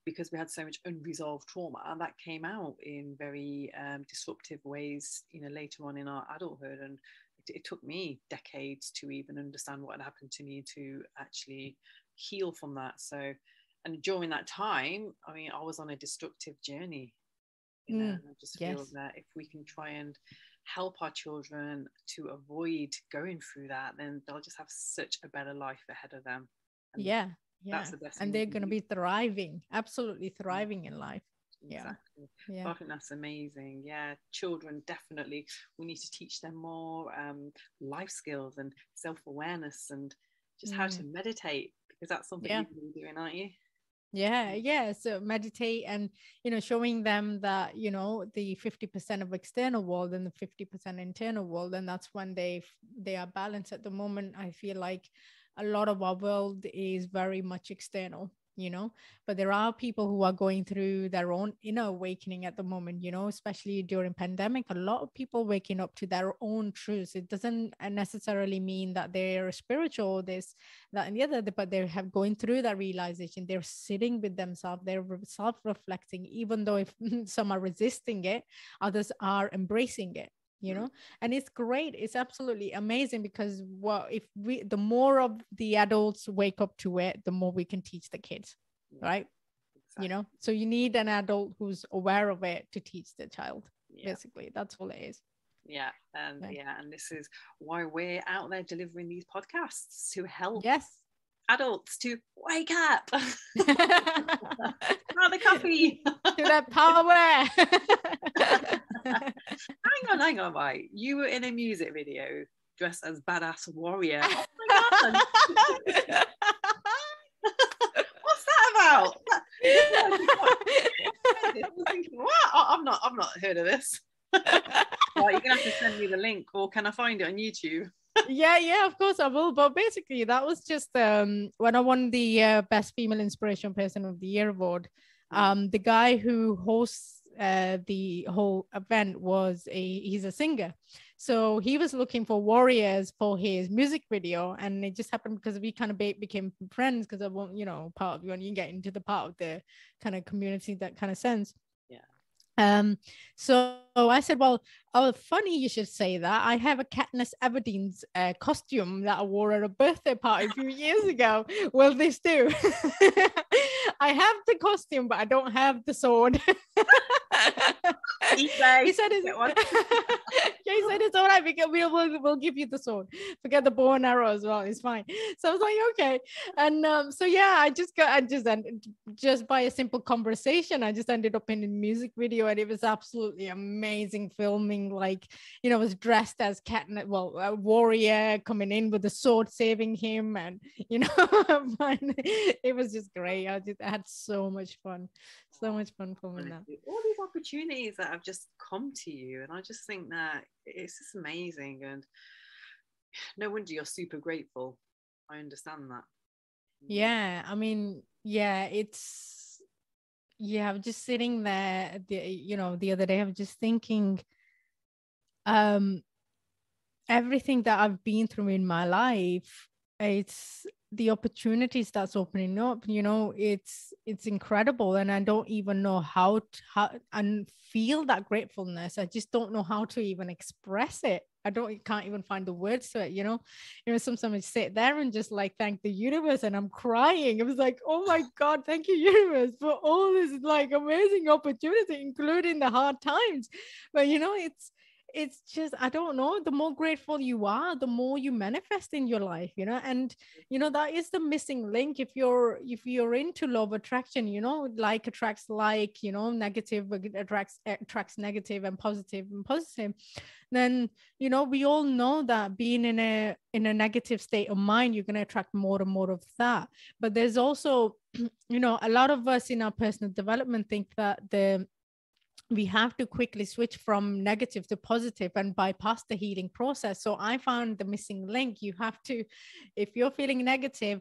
Speaker 1: because we had so much unresolved trauma that came out in very disruptive ways later on in our adulthood. And it took me decades to even understand what had happened to me to actually heal from that. So, and during that time, I mean, I was on a destructive journey, and I just feel that if we can try and help our children to avoid going through that, then they'll just have such a better life ahead of them. And that's the best thing.
Speaker 2: And they're going to be thriving, absolutely thriving in life.
Speaker 1: Exactly. I think that's amazing. Children, definitely, we need to teach them more life skills and self-awareness, and just how to meditate, because that's something you've been doing, aren't you?
Speaker 2: So meditate, and showing them that the 50% of external world and the 50% internal world, and that's when they are balanced. At the moment, I feel like a lot of our world is very much external, but there are people who are going through their own inner awakening at the moment, especially during pandemic. A lot of people waking up to their own truths. It doesn't necessarily mean that they're spiritual, this, that, and the other, but they have going through that realization. They're sitting with themselves, they're self-reflecting, even though if some are resisting it, others are embracing it. And it's great. It's absolutely amazing, because the more of the adults wake up to it, the more we can teach the kids, right? Exactly. So you need an adult who's aware of it to teach the child. Basically, that's all it is.
Speaker 1: And this is why we're out there delivering these podcasts, to help adults to wake up. Have the coffee.
Speaker 2: To that power.
Speaker 1: Hang on, right? You were in a music video dressed as badass warrior. Oh my God. What's that about? What? I've not heard of this. Well, you're gonna have to send me the link, or can I find it on YouTube?
Speaker 2: Of course I will. But basically, that was just when I won the Best Female Inspiration Person of the Year award. The guy who hosts the whole event he's a singer, so he was looking for warriors for his music video, and it just happened because we kind of became friends, because I want part of when you get into the part of the kind of community, that kind of sense. So I said, well, oh, funny you should say that. I have a Katniss Everdeen's costume that I wore at a birthday party a few years ago. Will this do? I have the costume, but I don't have the sword. He said it's yeah, he said it's all right because we'll give you the sword. Forget the bow and arrow as well. It's fine. So I was like, okay. And so yeah, just by a simple conversation, I just ended up in a music video, and it was absolutely amazing filming. Like, I was dressed as a warrior coming in with the sword saving him, and it was just great. I had so much fun. So much fun filming that.
Speaker 1: All these opportunities that have just come to you, and I just think that it's just amazing, and no wonder you're super grateful. I understand that.
Speaker 2: Yeah, I mean, yeah, I'm just sitting there, the other day, I'm just thinking, everything that I've been through in my life, it's the opportunities that's opening up, it's incredible. And I don't even know how and feel that gratefulness. I just don't know how to even express it. Can't even find the words to it. Sometimes I sit there and just like thank the universe, and I'm crying. It was like, oh my God, thank you, universe, for all this like amazing opportunity, including the hard times. But it's just, I don't know, the more grateful you are, the more you manifest in your life, and that is the missing link. If you're into law of attraction, like attracts like, negative attracts negative, and positive, then we all know that being in a negative state of mind, you're going to attract more and more of that. But there's also a lot of us in our personal development think that we have to quickly switch from negative to positive and bypass the healing process. So I found the missing link. You have to, if you're feeling negative,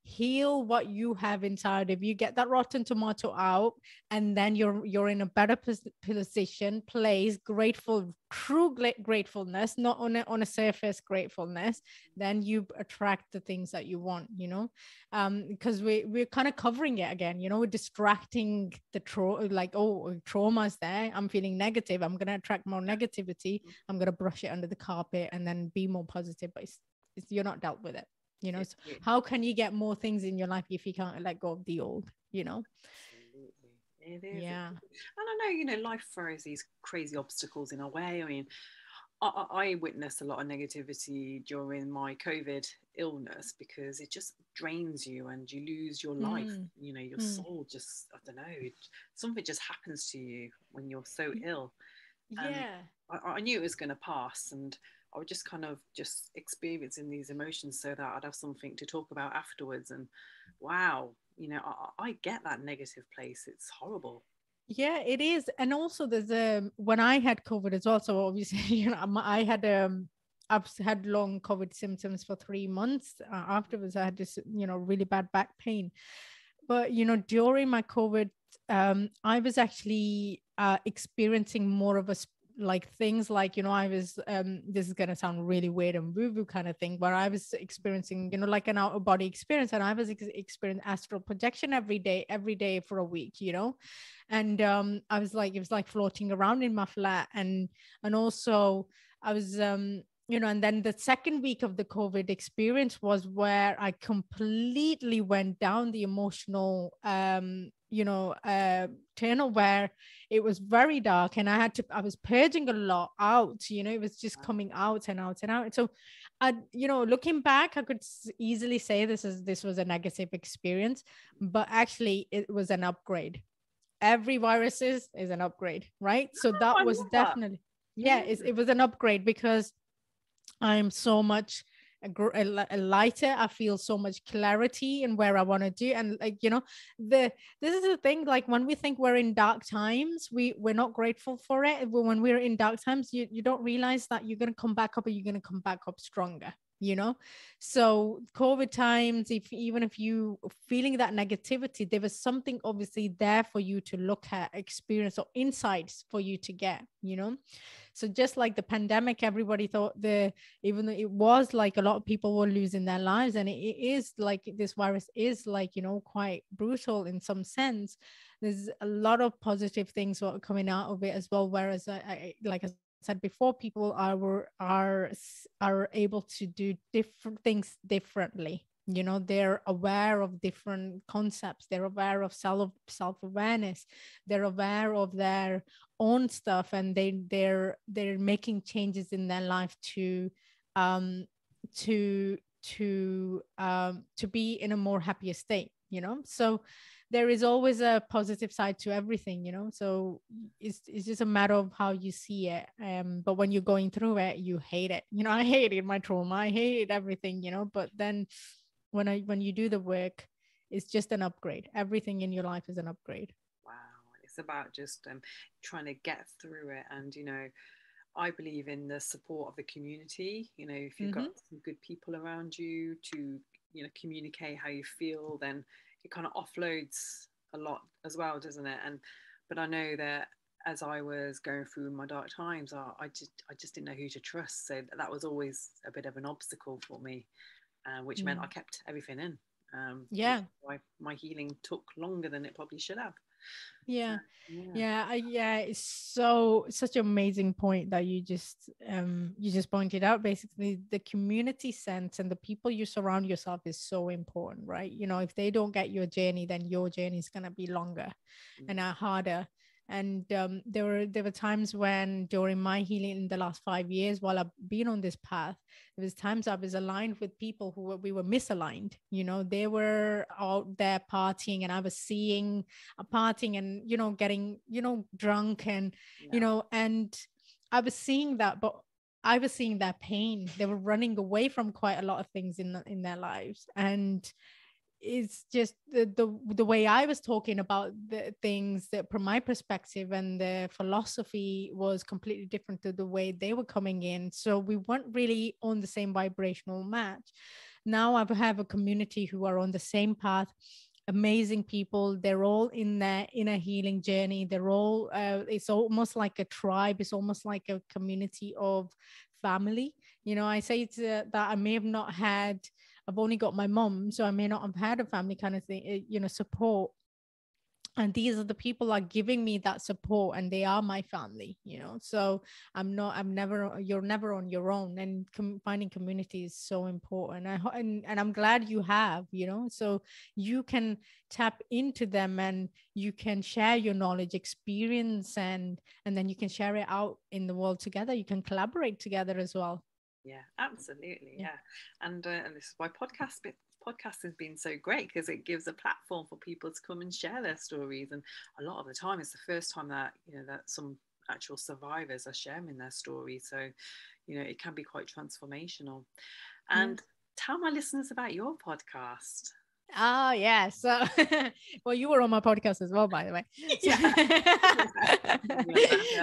Speaker 2: heal what you have inside. If you get that rotten tomato out, and then you're in a better position, place, grateful, true gratefulness, not on a surface gratefulness, then you attract the things that you want, because we're kind of covering it again, we're distracting the trauma's there. I'm feeling negative, I'm going to attract more negativity, I'm going to brush it under the carpet and then be more positive, but it's you're not dealt with it. So how can you get more things in your life if you can't let go of the old?
Speaker 1: Absolutely, it is.
Speaker 2: Yeah.
Speaker 1: And I know, life throws these crazy obstacles in our way. I mean, I witnessed a lot of negativity during my COVID illness, because it just drains you and you lose your life. Your soul just, I don't know, something just happens to you when you're so ill.
Speaker 2: Yeah.
Speaker 1: I knew it was going to pass, and I was just kind of just experiencing these emotions so that I'd have something to talk about afterwards. And wow, I get that negative place. It's horrible.
Speaker 2: Yeah, it is. And also there's when I had COVID as well, so obviously I've had long COVID symptoms for 3 months. Afterwards I had this really bad back pain. But during my COVID, I was actually experiencing more of a like things like I was this is going to sound really weird and woo-woo kind of thing, but I was experiencing like an out-of-body experience, and I was experiencing astral projection every day for a week, and I was like, it was like floating around in my flat, and also I was and then the second week of the COVID experience was where I completely went down the emotional tunnel, where it was very dark, and I was purging a lot out, it was just coming out and out and out. So looking back, I could easily say this was a negative experience, but actually it was an upgrade. Every virus is an upgrade, right? So that was definitely it was an upgrade, because I'm so much lighter. I feel so much clarity in where I want to do. And like, this is the thing, like when we think we're in dark times, we're not grateful for it. When we're in dark times, you don't realize that you're going to come back up, and you're going to come back up stronger. So COVID times, even if you feeling that negativity, there was something obviously there for you to look at, experience, or insights for you to get. So just like the pandemic, everybody thought even though it was like a lot of people were losing their lives, and it is like this virus is like, quite brutal in some sense. There's a lot of positive things that are coming out of it as well. Whereas like I said before, people are able to do different things differently. They're aware of different concepts. They're aware of self-awareness. They're aware of their own stuff, and they're making changes in their life to um to be in a more happier state. So there is always a positive side to everything. So it's just a matter of how you see it. But when you're going through it, you hate it. I hated my trauma, I hated everything. But then when you do the work, it's just an upgrade. Everything in your life is an upgrade.
Speaker 1: Wow. It's about just trying to get through it. And I believe in the support of the community. If you've got some good people around you to communicate how you feel, then it kind of offloads a lot as well, doesn't it? But I know that as I was going through my dark times, I just didn't know who to trust. So that was always a bit of an obstacle for me, which meant I kept everything in.
Speaker 2: Yeah.
Speaker 1: My healing took longer than it probably should have.
Speaker 2: Yeah. It's such an amazing point that you just pointed out. Basically, the community sense and the people you surround yourself is so important, right? If they don't get your journey, then your journey is going to be longer and harder. And there were times when during my healing in the last 5 years, while I've been on this path, there was times I was aligned with people we were misaligned. They were out there partying, and I was seeing a partying and getting drunk, and and I was seeing that, but I was seeing that pain. They were running away from quite a lot of things in their lives, and it's just the way I was talking about the things that from my perspective, and the philosophy was completely different to the way they were coming in. So we weren't really on the same vibrational match. Now I have a community who are on the same path, amazing people. They're all in their inner healing journey. They're all it's almost like a tribe. It's almost like a community of family. I say it's that I may have not had, I've only got my mom, so I may not have had a family kind of thing, support. And these are the people are giving me that support, and they are my family. So you're never on your own, and finding community is so important. And I'm glad you have, so you can tap into them, and you can share your knowledge, experience, and then you can share it out in the world together. You can collaborate together as well.
Speaker 1: Yeah, absolutely. Yeah. And this is why podcast has been so great, because it gives a platform for people to come and share their stories. And a lot of the time it's the first time that that some actual survivors are sharing their stories. So it can be quite transformational. And tell my listeners about your podcast.
Speaker 2: Oh yeah. So well, you were on my podcast as well, by the way.
Speaker 1: Yeah.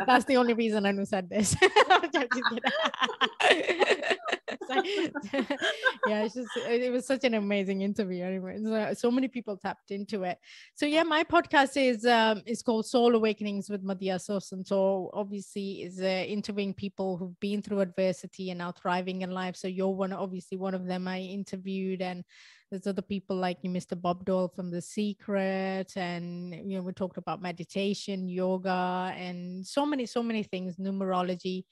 Speaker 2: That's the only reason I said this. Yeah, it was such an amazing interview anyway. So many people tapped into it. So yeah, my podcast is called Soul Awakenings with Madiha Sosan. So obviously is interviewing people who've been through adversity and now thriving in life. So you're one of them I interviewed, and there's other people like Mr. Bob Dole from The Secret, and we talked about meditation, yoga, and so many things, numerology,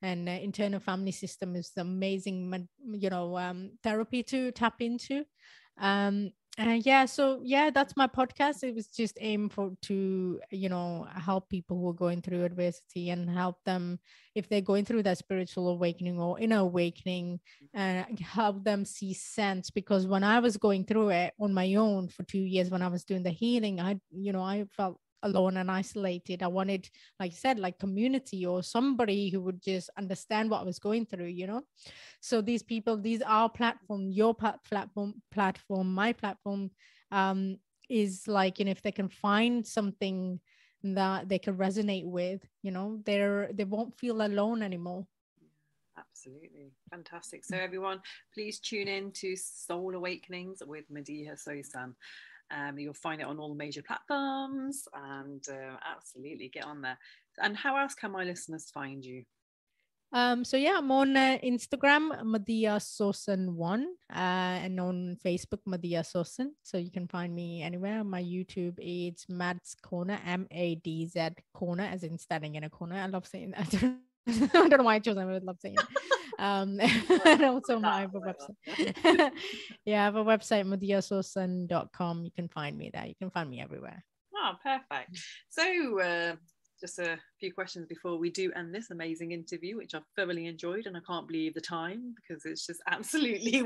Speaker 2: and internal family system is amazing, therapy to tap into. That's my podcast. It was just aimed to help people who are going through adversity, and help them if they're going through that spiritual awakening or inner awakening, and help them see sense. Because when I was going through it on my own for 2 years, when I was doing the healing, I felt alone and isolated. I wanted, like I said, like community or somebody who would just understand what I was going through, So these are platform, your platform, my platform, is like, if they can find something that they can resonate with, they won't feel alone anymore.
Speaker 1: Absolutely. Fantastic. So everyone, please tune in to Soul Awakenings with Madiha Sosan. You'll find it on all the major platforms, and absolutely get on there. And how else can my listeners find you?
Speaker 2: So yeah, I'm on Instagram, Madihas Journey 1, and on Facebook, Madihas Sosan. So you can find me anywhere. My YouTube, it's Mad's Corner, Madz Corner, as in standing in a corner. I love saying that. I don't know why I chose that. I love saying it. And also my website. Yeah, I have a website, madihasosan.com. You can find me there. You can find me everywhere.
Speaker 1: Oh, perfect. So just a few questions before we do end this amazing interview, which I've thoroughly enjoyed, and I can't believe the time because it's just absolutely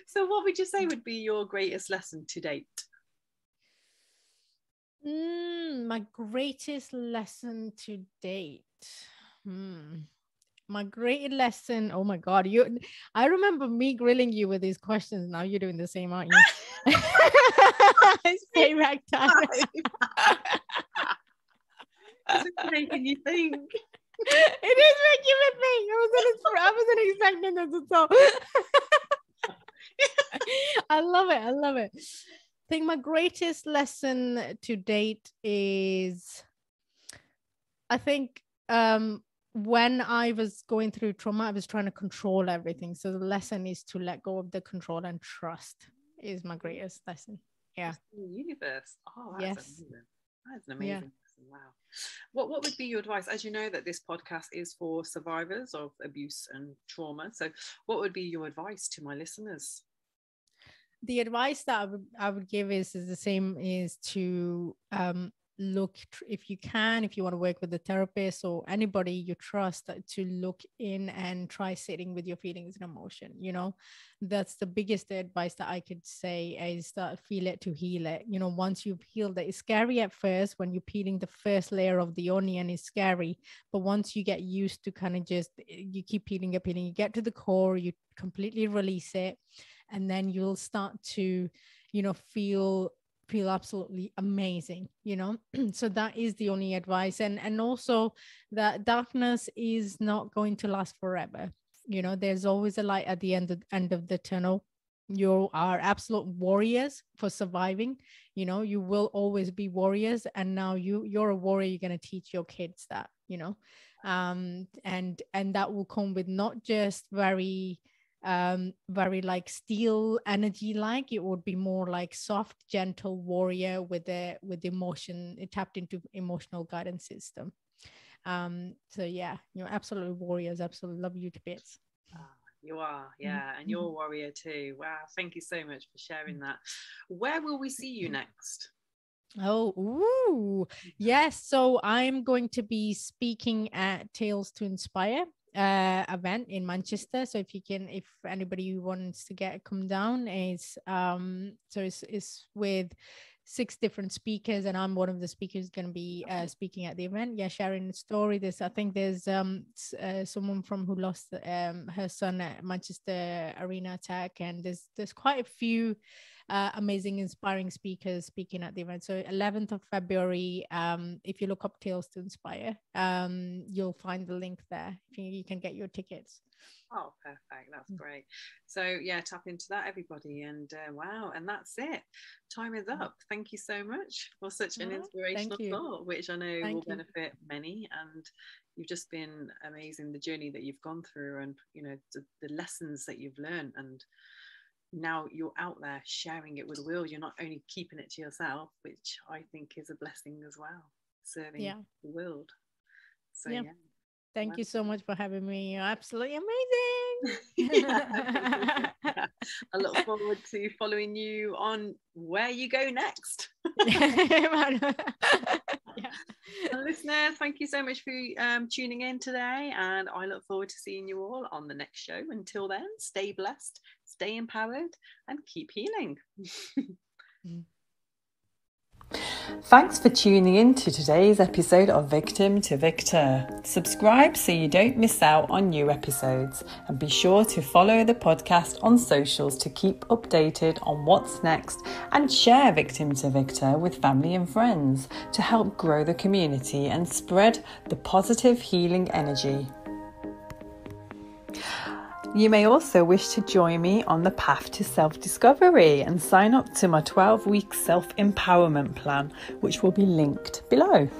Speaker 1: So what would you say would be your greatest lesson to date?
Speaker 2: My greatest lesson to date. My great lesson. Oh my God. I remember me grilling you with these questions. Now you're doing the same, aren't you? It's payback time.
Speaker 1: It's making you think.
Speaker 2: It is making me think. I wasn't expecting this at all. I love it. I love it. I think my greatest lesson to date is, I think when I was going through trauma, I was trying to control everything. So the lesson is to let go of the control and trust is my greatest lesson. Yeah.
Speaker 1: The universe. Oh, that's amazing. That's an amazing lesson. Wow. What would be your advice? As you know that this podcast is for survivors of abuse and trauma. So what would be your advice to my listeners?
Speaker 2: The advice that I would give is the same, is to look, if you want to work with a therapist or anybody you trust, to look in and try sitting with your feelings and emotion. That's the biggest advice that I could say, is that feel it to heal it. Once you've healed it, it's scary at first when you're peeling the first layer of the onion, is scary, but once you get used to kind of just, you keep peeling, you get to the core, you completely release it, and then you'll start to feel absolutely amazing. So that is the only advice. And also that darkness is not going to last forever. There's always a light at the end of the tunnel. You are absolute warriors for surviving. You will always be warriors, and now you're a warrior. You're going to teach your kids that. And that will come with not just very like steel energy, like it would be more like soft, gentle warrior with emotion, it tapped into emotional guidance system. So yeah, absolutely warriors. Absolutely love you to bits.
Speaker 1: You are, yeah, and you're a warrior too. Wow, thank you so much for sharing that. Where will we see you next?
Speaker 2: Yes, so I'm going to be speaking at Tales to Inspire event in Manchester. So if anybody wants to come down, it's with 6 different speakers, and I'm one of the speakers going to be speaking at the event. Yeah, sharing the story. I think there's someone who lost her son at Manchester Arena attack, and there's quite a few amazing, inspiring speakers speaking at the event. So 11th of February, if you look up Tales to Inspire, you'll find the link there. You can get your tickets.
Speaker 1: Oh, perfect. That's great. So yeah, tap into that, everybody. And wow, and that's it. Time is up. Thank you so much for such an inspirational thought, which I know will benefit many. And you've just been amazing, the journey that you've gone through, and the lessons that you've learned, and now you're out there sharing it with the world. You're not only keeping it to yourself, which I think is a blessing as well, serving the world. So yeah.
Speaker 2: Thank you so much for having me. You're absolutely amazing.
Speaker 1: I look forward to following you on where you go next. And listeners, thank you so much for tuning in today, and I look forward to seeing you all on the next show. Until then, stay blessed, stay empowered, and keep healing. Thanks for tuning in to today's episode of Victim to Victor. Subscribe so you don't miss out on new episodes, and be sure to follow the podcast on socials to keep updated on what's next, and share Victim to Victor with family and friends to help grow the community and spread the positive healing energy. You may also wish to join me on the path to self-discovery and sign up to my 12-week self-empowerment plan, which will be linked below.